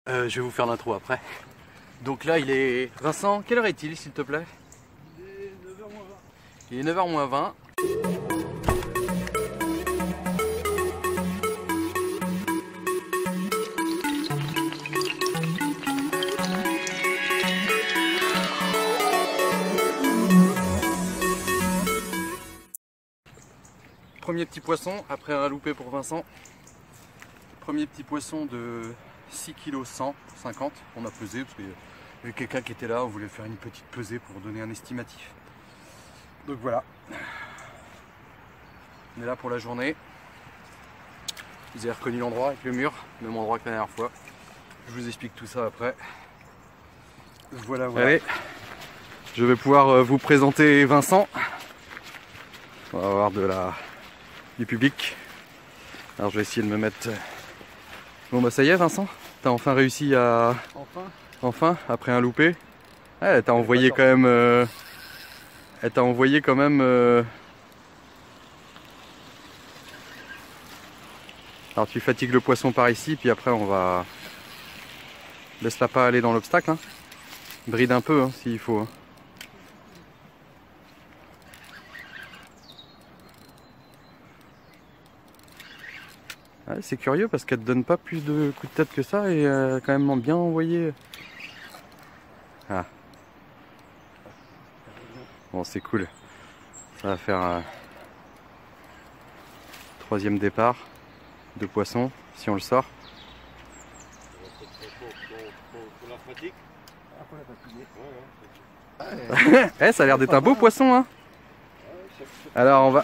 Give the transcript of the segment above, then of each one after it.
Je vais vous faire l'intro après. Donc là il est... Vincent, quelle heure est-il s'il te plaît? Il est 9h moins 20. Premier petit poisson, après un loupé pour Vincent. Premier petit poisson de 6 kg 150. On a pesé parce qu'il y avait quelqu'un qui était là, on voulait faire une petite pesée pour donner un estimatif. Donc voilà. On est là pour la journée. Vous avez reconnu l'endroit avec le mur, même endroit que la dernière fois. Je vous explique tout ça après. Voilà, voilà. Allez, je vais pouvoir vous présenter Vincent. On va avoir du public. Alors je vais essayer de me mettre... Bon bah ça y est Vincent, t'as enfin réussi à... Enfin, après un loupé. Ouais, elle t'a envoyé quand même... Elle t'a envoyé quand même... Alors tu fatigues le poisson par ici, puis après on va... Laisse-la pas aller dans l'obstacle. Hein. Bride un peu hein, s'il faut. Hein. Ouais, c'est curieux parce qu'elle te donne pas plus de coups de tête que ça et quand même bien envoyé. Ah. Bon c'est cool. Ça va faire un troisième départ de poisson si on le sort. Eh, ça a l'air d'être un beau poisson hein. Alors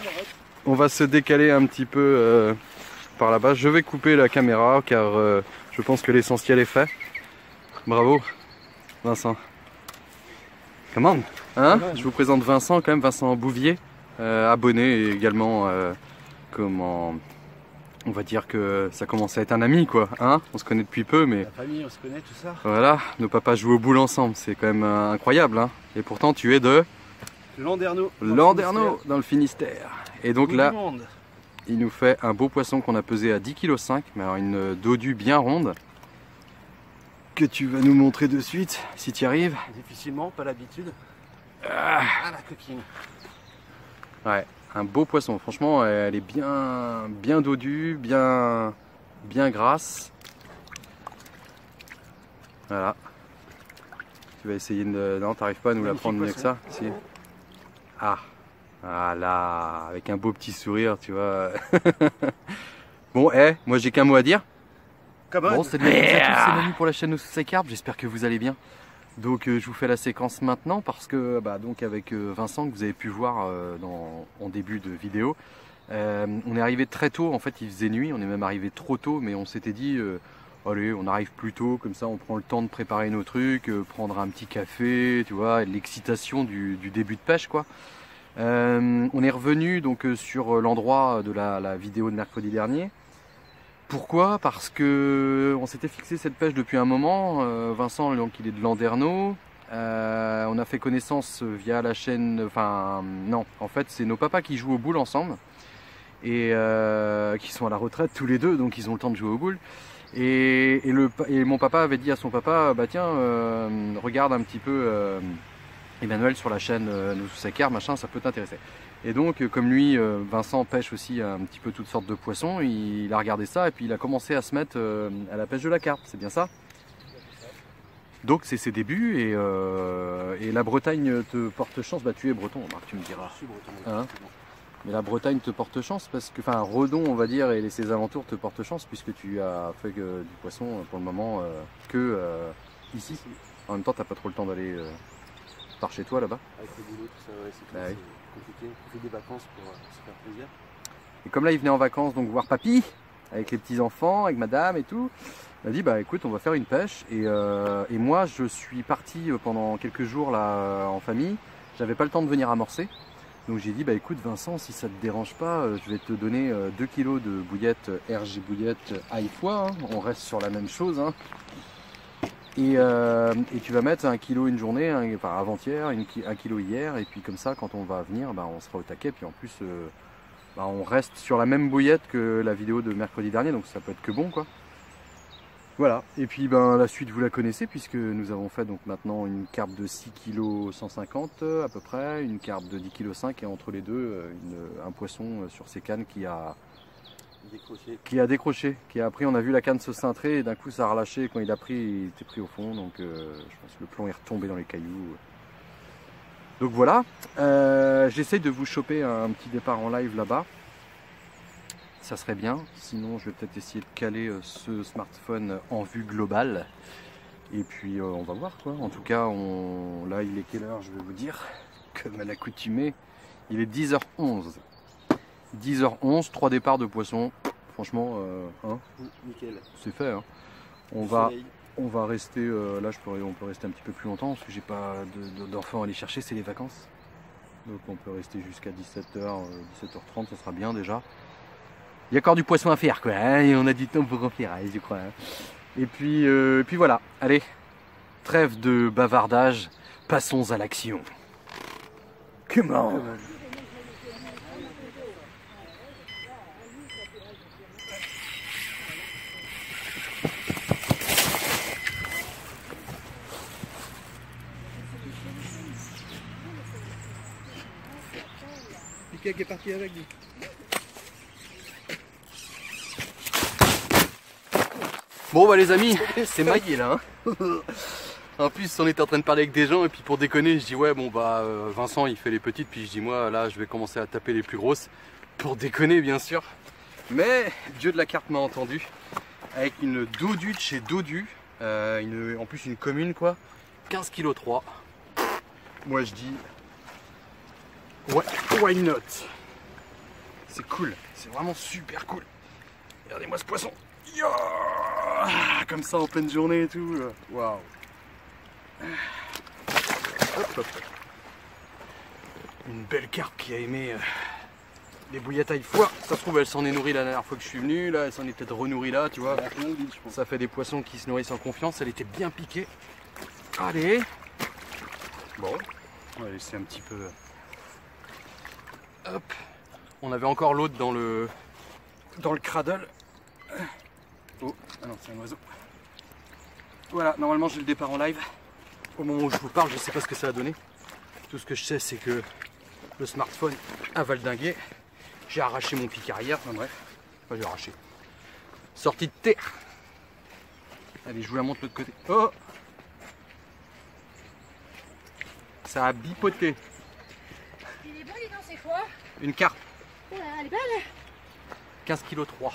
on va se décaler un petit peu par là-bas. Je vais couper la caméra car je pense que l'essentiel est fait. Bravo Vincent. Comment hein? Je vous présente Vincent quand même, Vincent Bouvier, abonné et également comment on va dire que ça commence à être un ami quoi, hein? On se connaît depuis peu mais... La famille, on se connaît tout ça. Voilà, nos papas jouent au boule ensemble, c'est quand même incroyable hein. Et pourtant tu es de... Landerneau. Landerneau dans le Finistère. Et donc là, il nous fait un beau poisson qu'on a pesé à 10,5 kg, mais alors une dodue bien ronde. Que tu vas nous montrer de suite, si tu y arrives. Difficilement, pas l'habitude. Ah la coquine. Ouais, un beau poisson. Franchement, elle est bien dodue, bien grasse. Voilà. Tu vas essayer de... Non, t'arrives pas à nous la prendre mieux que ça. Si. Ah, voilà, avec un beau petit sourire, tu vois. Bon, moi j'ai qu'un mot à dire. Bon, salut à tous, c'est Manu pour la chaîne No Souci Carp, j'espère que vous allez bien. Donc je vous fais la séquence maintenant parce que donc avec Vincent que vous avez pu voir en début de vidéo, on est arrivé très tôt, en fait il faisait nuit, on est même arrivé trop tôt, mais on s'était dit allez on arrive plus tôt, comme ça on prend le temps de préparer nos trucs, prendre un petit café, tu vois, l'excitation du début de pêche quoi. On est revenu donc sur l'endroit de la vidéo de mercredi dernier. Pourquoi? Parce que on s'était fixé cette pêche depuis un moment. Vincent donc il est de Landerneau. On a fait connaissance via la chaîne. Enfin non, en fait c'est nos papas qui jouent au boule ensemble et qui sont à la retraite tous les deux, donc ils ont le temps de jouer au boule. Et mon papa avait dit à son papa bah tiens regarde un petit peu Emmanuel sur la chaîne No Souci Carp, machin, ça peut t'intéresser. Et donc comme lui, Vincent pêche aussi un petit peu toutes sortes de poissons, il a regardé ça et puis il a commencé à se mettre à la pêche de la carpe, c'est bien ça? Donc c'est ses débuts et la Bretagne te porte chance, bah tu es breton, Marc, tu me diras. Je suis breton. Hein? Mais la Bretagne te porte chance parce que, enfin Redon on va dire et ses alentours te portent chance puisque tu as fait du poisson pour le moment que ici. En même temps t'as pas trop le temps d'aller par chez toi là-bas. Avec le boulot, tout ça, ouais, c'est compliqué. On fait des vacances pour se faire plaisir. Et comme là il venait en vacances donc voir papy, avec les petits enfants, avec madame et tout, il m'a dit bah écoute on va faire une pêche et moi je suis parti pendant quelques jours là en famille, j'avais pas le temps de venir amorcer. Donc j'ai dit bah écoute Vincent si ça te dérange pas je vais te donner 2 kg de bouillettes RG bouillettes Haïfois, hein. On reste sur la même chose hein. Et tu vas mettre 1 kg une journée, enfin avant-hier, 1 kg hier, et puis comme ça quand on va venir, on sera au taquet, puis en plus on reste sur la même bouillette que la vidéo de mercredi dernier, donc ça peut être que bon quoi. Voilà, et puis ben, la suite vous la connaissez puisque nous avons fait donc maintenant une carpe de 6 kg 150 à peu près, une carpe de 10 kg 5 et entre les deux un poisson sur ces cannes qui a décroché, qui a pris, on a vu la canne se cintrer et d'un coup ça a relâché, quand il a pris il était pris au fond, donc je pense que le plomb est retombé dans les cailloux. Donc voilà, j'essaye de vous choper un petit départ en live là-bas. Ça serait bien, sinon je vais peut-être essayer de caler ce smartphone en vue globale. Et puis on va voir quoi. En tout cas, là il est quelle heure je vais vous dire. Comme à l'accoutumée, il est 10h11. 10h11, 3 départs de poissons. Franchement, hein, nickel. C'est fait. Hein. On va rester, là on peut rester un petit peu plus longtemps parce que j'ai pas d'enfants à aller chercher, c'est les vacances. Donc on peut rester jusqu'à 17h, 17h30, ça sera bien déjà. Il y a encore du poisson à faire quoi, hein, et on a du temps pour en faire, je crois. Hein. Et puis voilà, allez, trêve de bavardage, passons à l'action. Comment ? Qui est parti avec lui. Bon bah les amis, c'est maillé là. Hein. En plus on était en train de parler avec des gens et puis pour déconner je dis ouais bon bah Vincent il fait les petites puis je dis moi là je vais commencer à taper les plus grosses. Pour déconner bien sûr. Mais Dieu de la carte m'a entendu. Avec une Dodu de chez Dodu. En plus une commune quoi. 15 kg 3. Moi je dis ouais, why not. C'est cool, c'est vraiment super cool. Regardez-moi ce poisson. Yo, comme ça en pleine journée et tout. Waouh. Une belle carpe qui a aimé les bouillettes à foire. Ça se trouve elle s'en est nourrie la dernière fois que je suis venu. Là elle s'en est peut-être renourrie là, tu vois. Ça fait des poissons qui se nourrissent en confiance. Elle était bien piquée. Allez. Bon, on va laisser un petit peu. Hop. On avait encore l'autre dans le cradle. Oh, ah non, c'est un oiseau. Voilà, normalement j'ai le départ en live. Au moment où je vous parle, je ne sais pas ce que ça a donné. Tout ce que je sais, c'est que le smartphone a valdingué. J'ai arraché mon pic arrière, enfin bref. Enfin, j'ai arraché. Sortie de terre. Allez, je vous la montre de l'autre côté. Oh! Ça a bipoté. Il est bon, dis donc, c'est quoi? Une carpe. Oh là, elle est belle. 15 kg 3.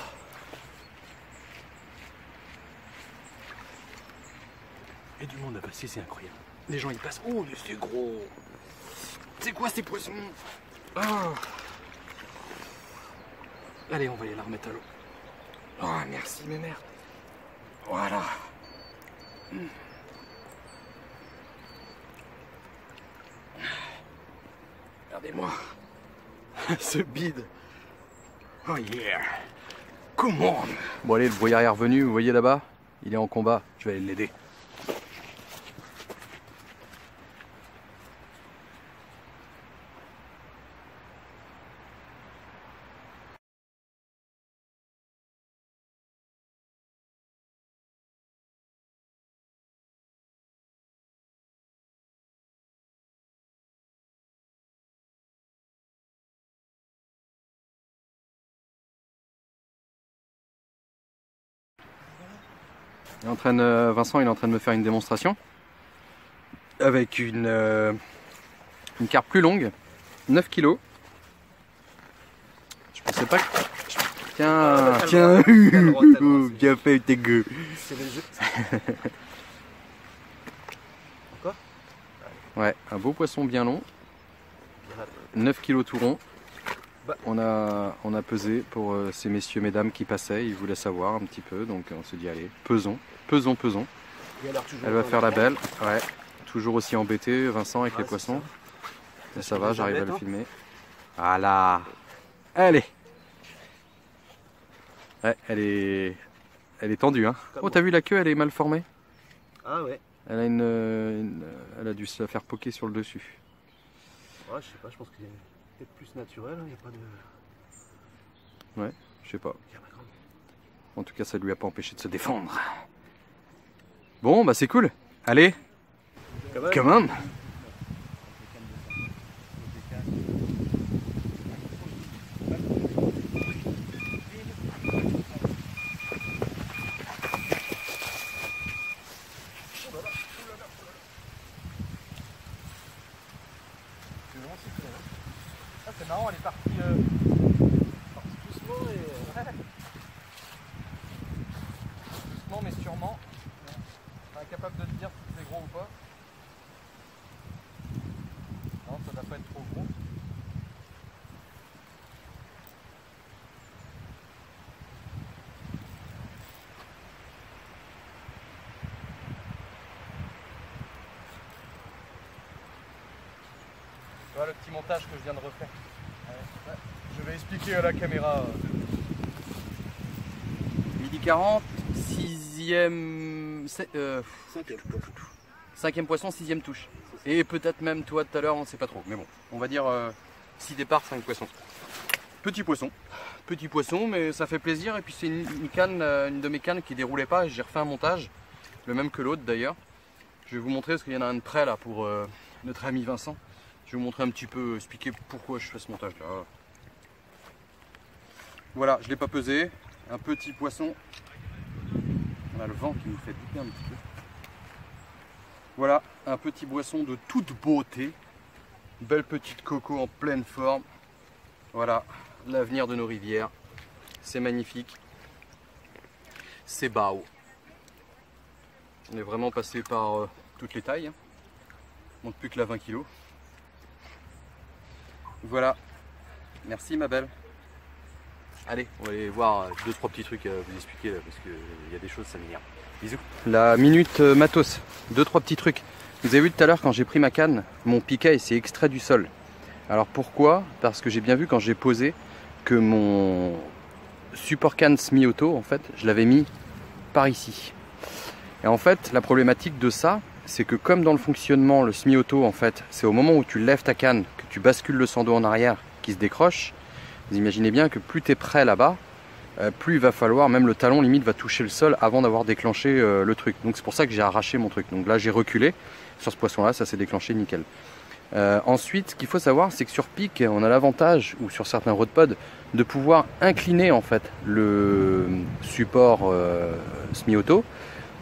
Et du monde à passer, c'est incroyable. Les gens ils passent. Oh mais c'est gros. C'est quoi ces poissons? Oh. Allez, on va aller la remettre à l'eau. Oh merci mes merdes. Voilà. Regardez-moi. Ce bide. Oh yeah. Comment? Bon allez, le brouillard est revenu, vous voyez là-bas? Il est en combat, je vais aller l'aider. Vincent il est en train de me faire une démonstration avec une carpe plus longue, 9 kg. Je pensais pas que... Tiens, bien fait tes gueux. C'est le jeu. Encore? Ouais, un beau poisson bien long, 9 kg tout rond. On a pesé pour ces messieurs, mesdames qui passaient, ils voulaient savoir un petit peu, donc on s'est dit allez, pesons. Elle va faire la belle, ouais, toujours aussi embêté Vincent avec les poissons. Mais ça va, j'arrive à le filmer. Voilà, allez. Ouais, elle est tendue hein. Oh t'as vu la queue, elle est mal formée. Ah ouais. Elle a elle a dû se faire poker sur le dessus. Ouais, je sais pas, je pense qu'il est peut-être plus naturel, il n'y a pas de... Ouais, je sais pas. En tout cas, ça lui a pas empêché de se défendre. Bon, bah c'est cool. Allez, come on. Ah, c'est marrant, elle est partie doucement et... doucement mais sûrement. Incapable de te dire si c'est gros ou pas. Non, ça doit pas être trop gros. Voilà le petit montage que je viens de refaire. Ouais. Je vais expliquer à la caméra. Midi 40, 5e poisson, 6e touche. Et peut-être même toi tout à l'heure, on ne sait pas trop. Mais bon, on va dire 6 départs, 5 poissons. Petit poisson, mais ça fait plaisir. Et puis c'est une canne, une de mes cannes qui déroulait pas. J'ai refait un montage, le même que l'autre d'ailleurs. Je vais vous montrer parce qu'il y en a un de près là pour notre ami Vincent. Je vais vous montrer un petit peu, expliquer pourquoi je fais ce montage là. Voilà, je ne l'ai pas pesé. Un petit poisson. On a le vent qui nous fait biper un petit peu. Voilà, un petit poisson de toute beauté. Belle petite coco en pleine forme. Voilà, l'avenir de nos rivières. C'est magnifique. C'est bao. On est vraiment passé par toutes les tailles. On ne monte plus que la 20 kg. Voilà. Merci ma belle. Allez, on va aller voir 2-3 petits trucs à vous expliquer là, parce qu'il y a des choses, ça m'énerve. Bisous. La minute matos, 2-3 petits trucs. Vous avez vu tout à l'heure quand j'ai pris ma canne, mon piquet s'est extrait du sol. Alors pourquoi? Parce que j'ai bien vu quand j'ai posé que mon support canne semi-auto, en fait, je l'avais mis par ici. Et en fait, la problématique de ça, c'est que comme dans le fonctionnement, le semi-auto, en fait, c'est au moment où tu lèves ta canne, que tu bascules le sando en arrière, qui se décroche. Vous imaginez bien que plus tu es près là-bas, plus il va falloir, même le talon limite va toucher le sol avant d'avoir déclenché le truc. Donc c'est pour ça que j'ai arraché mon truc. Donc là j'ai reculé sur ce poisson-là, ça s'est déclenché nickel. Ensuite, ce qu'il faut savoir, c'est que sur pic, on a l'avantage, ou sur certains rod pods, de pouvoir incliner en fait le support semi-auto.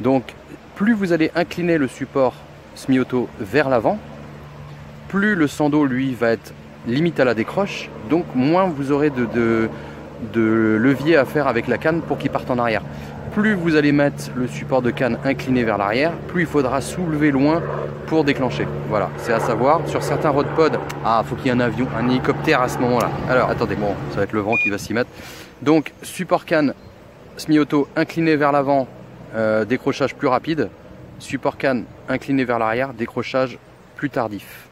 Donc plus vous allez incliner le support semi-auto vers l'avant, plus le sando lui va être limite à la décroche, donc moins vous aurez de levier à faire avec la canne pour qu'il parte en arrière. Plus vous allez mettre le support de canne incliné vers l'arrière, plus il faudra soulever loin pour déclencher. Voilà, c'est à savoir. Sur certains rod pods, faut qu'il y ait un avion, un hélicoptère à ce moment-là. Alors attendez, bon, ça va être le vent qui va s'y mettre. Donc support canne semi-auto incliné vers l'avant, décrochage plus rapide. Support canne incliné vers l'arrière, décrochage plus tardif.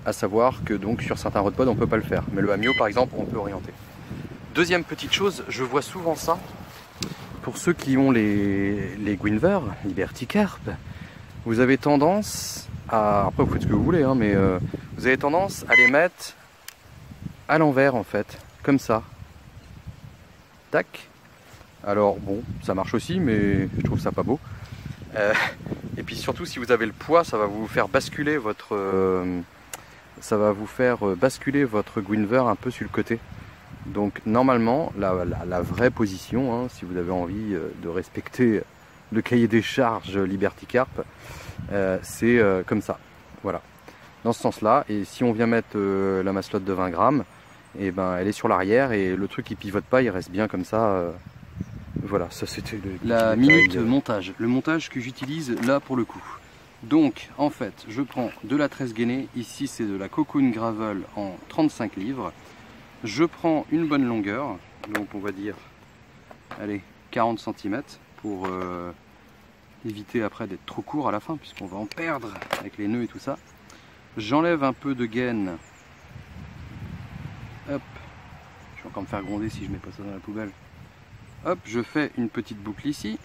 À savoir que donc sur certains rod pods on peut pas le faire, mais le Amio par exemple on peut orienter. Deuxième petite chose, je vois souvent ça pour ceux qui ont les Guinevere, Liberty Carp. Vous avez tendance à, après vous faites ce que vous voulez, hein, mais vous avez tendance à les mettre à l'envers en fait, comme ça. Tac. Alors bon, ça marche aussi, mais je trouve ça pas beau. Et puis surtout si vous avez le poids, ça va vous faire basculer votre Guinevere un peu sur le côté. Donc normalement la vraie position, hein, si vous avez envie de respecter le cahier des charges Liberty Carp, c'est comme ça, voilà, dans ce sens là. Et si on vient mettre la masselotte de 20 grammes, et ben elle est sur l'arrière et le truc il pivote pas, il reste bien comme ça. Voilà, ça c'était la minute montage, le montage que j'utilise là pour le coup. Donc en fait je prends de la tresse gainée, ici c'est de la Cocoon Gravel en 35 livres. Je prends une bonne longueur, donc on va dire allez 40 cm pour éviter après d'être trop court à la fin puisqu'on va en perdre avec les nœuds et tout ça. J'enlève un peu de gaine. Hop, je vais encore me faire gronder si je mets pas ça dans la poubelle. Hop, je fais une petite boucle ici.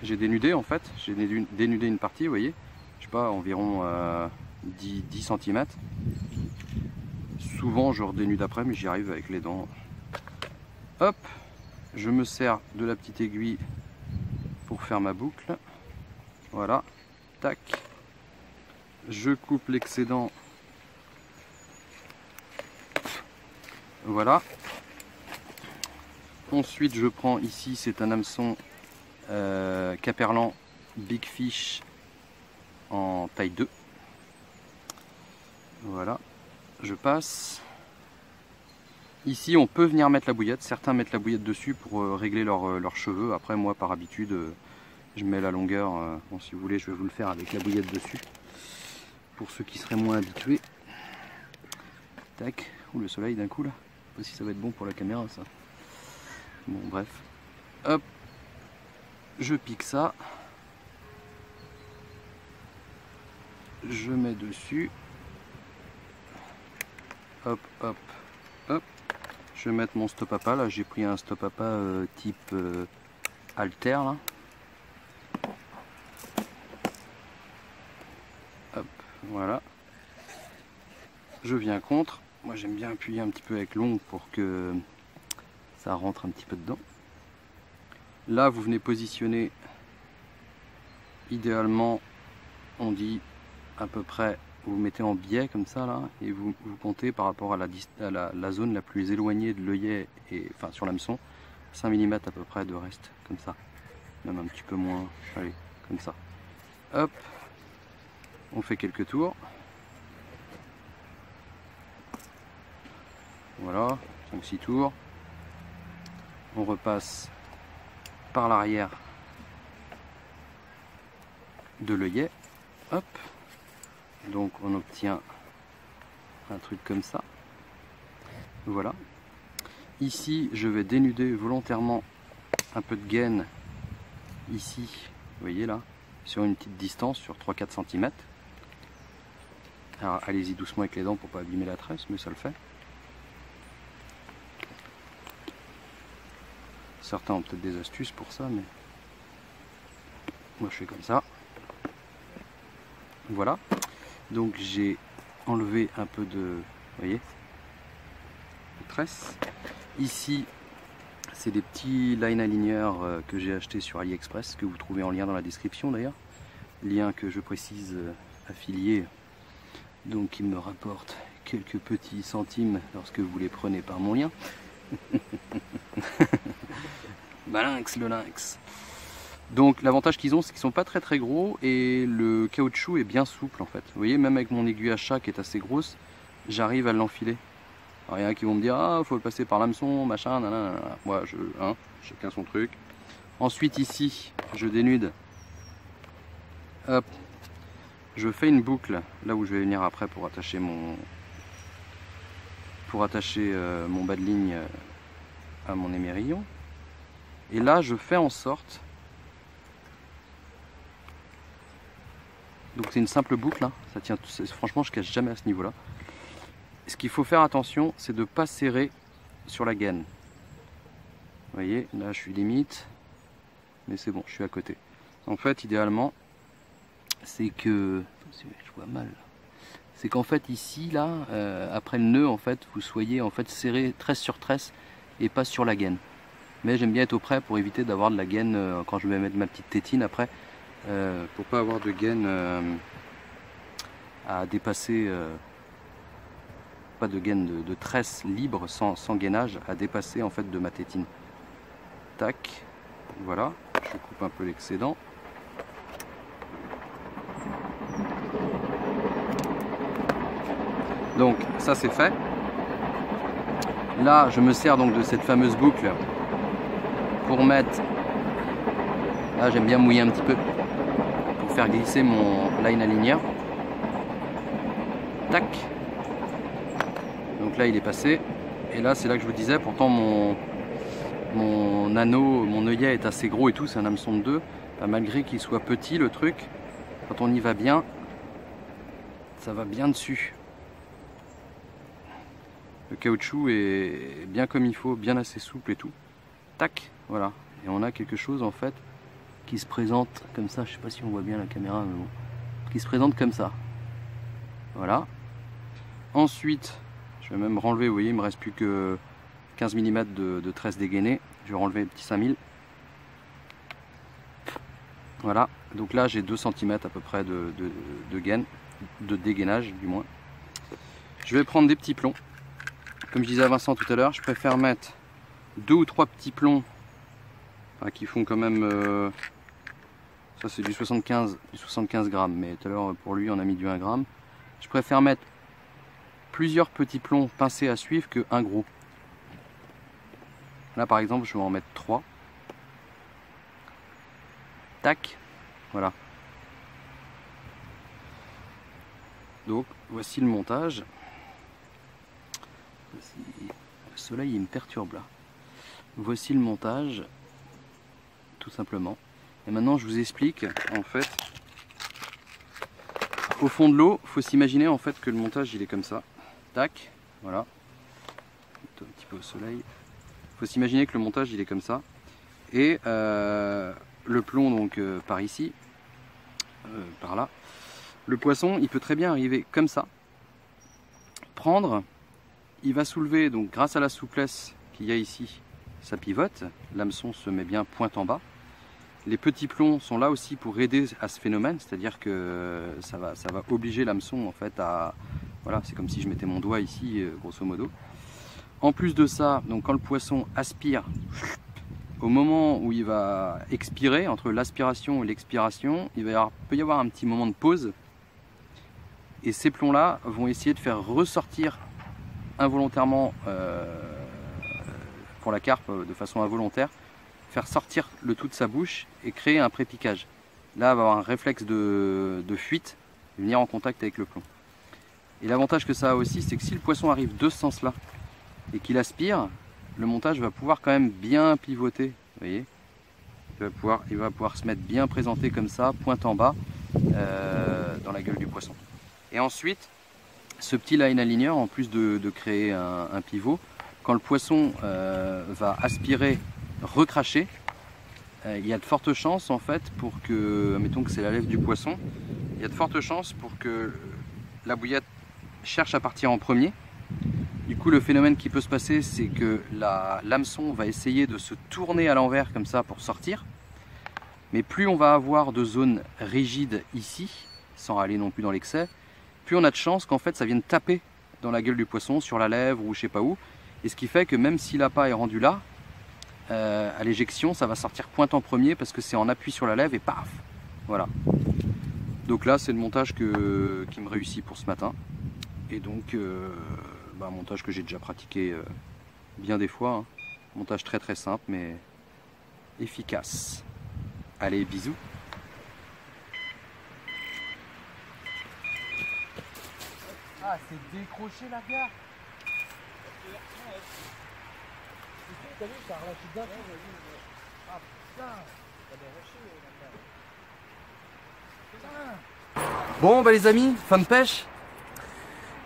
J'ai dénudé en fait, j'ai dénudé une partie, vous voyez. Je sais pas, environ 10 cm. Souvent je redénude après, mais j'y arrive avec les dents. Hop, je me sers de la petite aiguille pour faire ma boucle. Voilà, tac. Je coupe l'excédent. Voilà. Ensuite, je prends ici, c'est un hameçon Caperlan Big Fish en taille 2. Voilà, je passe. Ici, on peut venir mettre la bouillette. Certains mettent la bouillette dessus pour régler leurs cheveux. Après, moi, par habitude, je mets la longueur. Bon, si vous voulez, je vais vous le faire avec la bouillette dessus. Pour ceux qui seraient moins habitués. Tac. Ouh, le soleil d'un coup, là. Je sais pas si ça va être bon pour la caméra, ça. Bon, bref. Hop. Je pique ça. Je mets dessus. Hop, hop, hop. Je vais mettre mon stop à pas. Là, j'ai pris un stop à pas type Alter. Là. Hop, voilà. Je viens contre. Moi, j'aime bien appuyer un petit peu avec l'ongle pour que ça rentre un petit peu dedans. Là, vous venez positionner idéalement, on dit à peu près, vous mettez en biais comme ça là, et vous comptez par rapport à la zone la plus éloignée de l'œillet, et enfin sur l'hameçon, 5 mm à peu près de reste, comme ça, même un petit peu moins, allez, comme ça. Hop, on fait quelques tours. Voilà, 5-6 tours. On repasse par l'arrière de l'œillet. Hop. Donc on obtient un truc comme ça. Voilà. Ici, je vais dénuder volontairement un peu de gaine. Ici, vous voyez là, sur une petite distance, sur 3-4 cm. Alors allez-y doucement avec les dents pour pas abîmer la tresse, mais ça le fait. Certains ont peut-être des astuces pour ça, mais moi je fais comme ça. Voilà. Donc j'ai enlevé un peu de, vous voyez, de tresse. Ici, c'est des petits line aligneurs que j'ai achetés sur AliExpress, que vous trouvez en lien dans la description d'ailleurs. Lien que je précise affilié, donc il me rapporte quelques petits centimes lorsque vous les prenez par mon lien. Balinx le lynx. Donc l'avantage qu'ils ont, c'est qu'ils sont pas très gros et le caoutchouc est bien souple en fait. Vous voyez, même avec mon aiguille à chat qui est assez grosse, j'arrive à l'enfiler. Alors il y en a qui vont me dire ah faut le passer par l'hameçon, machin, nanana. Moi chacun son truc. Ensuite ici, je dénude. Hop. Je fais une boucle là où je vais venir après pour attacher mon bas de ligne à mon émerillon. Et là je fais en sorte, donc c'est une simple boucle hein. Ça tient, franchement je cache jamais à ce niveau là. Ce qu'il faut faire attention, c'est de ne pas serrer sur la gaine. Vous voyez, là je suis limite, mais c'est bon, je suis à côté. En fait idéalement, c'est que, je vois mal, c'est qu'en fait ici là, après le nœud en fait, vous soyez en fait serré tresse sur tresse et pas sur la gaine. Mais j'aime bien être au près pour éviter d'avoir de la gaine quand je vais mettre ma petite tétine après, pour pas avoir de gaine à dépasser, pas de gaine de tresse libre sans gainage à dépasser en fait de ma tétine. Tac, voilà, je coupe un peu l'excédent. Donc ça c'est fait. Là je me sers donc de cette fameuse boucle pour mettre, là j'aime bien mouiller un petit peu pour faire glisser mon line aligneur. Tac. Donc là il est passé et là c'est là que je vous disais, pourtant mon anneau, mon œillet est assez gros et tout, c'est un hameçon de 2, malgré qu'il soit petit le truc, quand on y va bien, ça va bien dessus. Le caoutchouc est bien comme il faut, bien assez souple et tout. Tac, voilà. Et on a quelque chose en fait qui se présente comme ça. Je sais pas si on voit bien la caméra, mais bon. Qui se présente comme ça. Voilà. Ensuite, je vais même renlever, vous voyez, il me reste plus que 15 mm de tresse dégainée. Je vais renlever le petit 5000. Voilà, donc là j'ai 2 cm à peu près de gaine, de dégainage du moins. Je vais prendre des petits plombs. Comme je disais à Vincent tout à l'heure, je préfère mettre 2 ou 3 petits plombs qui font quand même... ça c'est du 75 grammes, mais tout à l'heure pour lui on a mis du 1 gramme. Je préfère mettre plusieurs petits plombs pincés à suivre que un gros. Là par exemple je vais en mettre 3. Tac, voilà. Donc voici le montage. Le soleil il me perturbe là. Voici le montage, tout simplement. Et maintenant je vous explique en fait. Au fond de l'eau, il faut s'imaginer en fait que le montage il est comme ça. Tac, voilà. Un petit peu au soleil. Il faut s'imaginer que le montage il est comme ça. Et le plomb donc par ici, par là. Le poisson il peut très bien arriver comme ça. Prendre, il va soulever donc grâce à la souplesse qu'il y a ici, ça pivote. L'hameçon se met bien pointe en bas. Les petits plombs sont là aussi pour aider à ce phénomène, c'est-à-dire que ça va obliger l'hameçon en fait à... Voilà, c'est comme si je mettais mon doigt ici, grosso modo. En plus de ça, donc quand le poisson aspire, au moment où il va expirer, entre l'aspiration et l'expiration, peut y avoir un petit moment de pause. Et ces plombs-là vont essayer de faire ressortir involontairement, pour la carpe de façon involontaire, faire sortir le tout de sa bouche et créer un pré-piquage. Là, il va avoir un réflexe de fuite, venir en contact avec le plomb. Et l'avantage que ça a aussi, c'est que si le poisson arrive de ce sens-là et qu'il aspire, le montage va pouvoir quand même bien pivoter. Vous voyez, il va pouvoir se mettre bien présenté comme ça, pointe en bas, dans la gueule du poisson. Et ensuite, ce petit line aligner, en plus de créer un pivot, quand le poisson va aspirer, recracher, il y a de fortes chances en fait pour que, mettons que c'est la lèvre du poisson, il y a de fortes chances pour que la bouillette cherche à partir en premier. Du coup le phénomène qui peut se passer, c'est que l'hameçon va essayer de se tourner à l'envers comme ça pour sortir, mais plus on va avoir de zones rigides ici, sans aller non plus dans l'excès, plus on a de chances qu'en fait ça vienne taper dans la gueule du poisson, sur la lèvre ou je sais pas où, et ce qui fait que même si l'appât est rendu là, à l'éjection ça va sortir pointe en premier parce que c'est en appui sur la lèvre et paf, voilà. Donc là c'est le montage qui me réussit pour ce matin, et donc un montage que j'ai déjà pratiqué bien des fois, hein. Montage très très simple mais efficace. Allez, bisous. Ah, c'est décroché la gare. T'as vu, ça a relâché d'un coup. Ah putain, t'as relâché. Bon bah les amis, fin de pêche.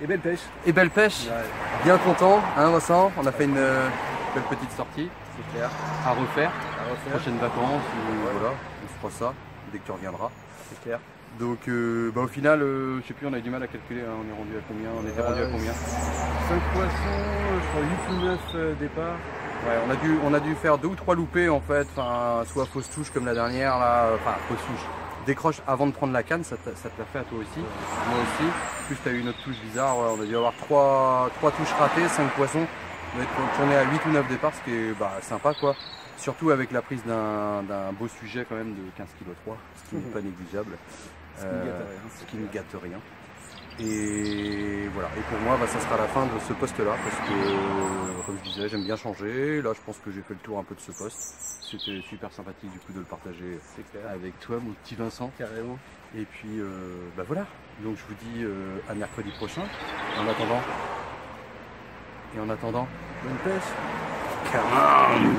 Et belle pêche. Et belle pêche. Ouais. Bien content, hein Vincent. On a fait une belle petite sortie. C'est clair. À refaire. À refaire. Prochaines vacances, voilà, on se fera ça dès que tu reviendras. C'est clair. Donc au final, je sais plus, on a eu du mal à calculer, hein. On est rendu à combien? On était rendu à combien? 5 poissons, je crois 8 ou 9 départ. Ouais, on a dû faire 2 ou 3 loupés en fait, enfin, soit fausse touche comme la dernière là, enfin fausse touche. Décroche avant de prendre la canne, ça te l'a fait à toi aussi, moi aussi. Plus tu as eu une autre touche bizarre, ouais, on a dû avoir 3 touches ratées, 5 poissons. On va être tourné à 8 ou 9 départs, ce qui est sympa quoi. Surtout avec la prise d'un beau sujet quand même de 15,3 kg, ce qui n'est pas négligeable. Ce qui ne gâte rien. Et voilà, et pour moi ça sera la fin de ce poste là parce que comme je disais j'aime bien changer. Là je pense que j'ai fait le tour un peu de ce poste. C'était super sympathique du coup de le partager avec toi mon petit Vincent. Carrément. Et puis voilà, donc je vous dis à mercredi prochain. En attendant, bonne pêche. Carrément.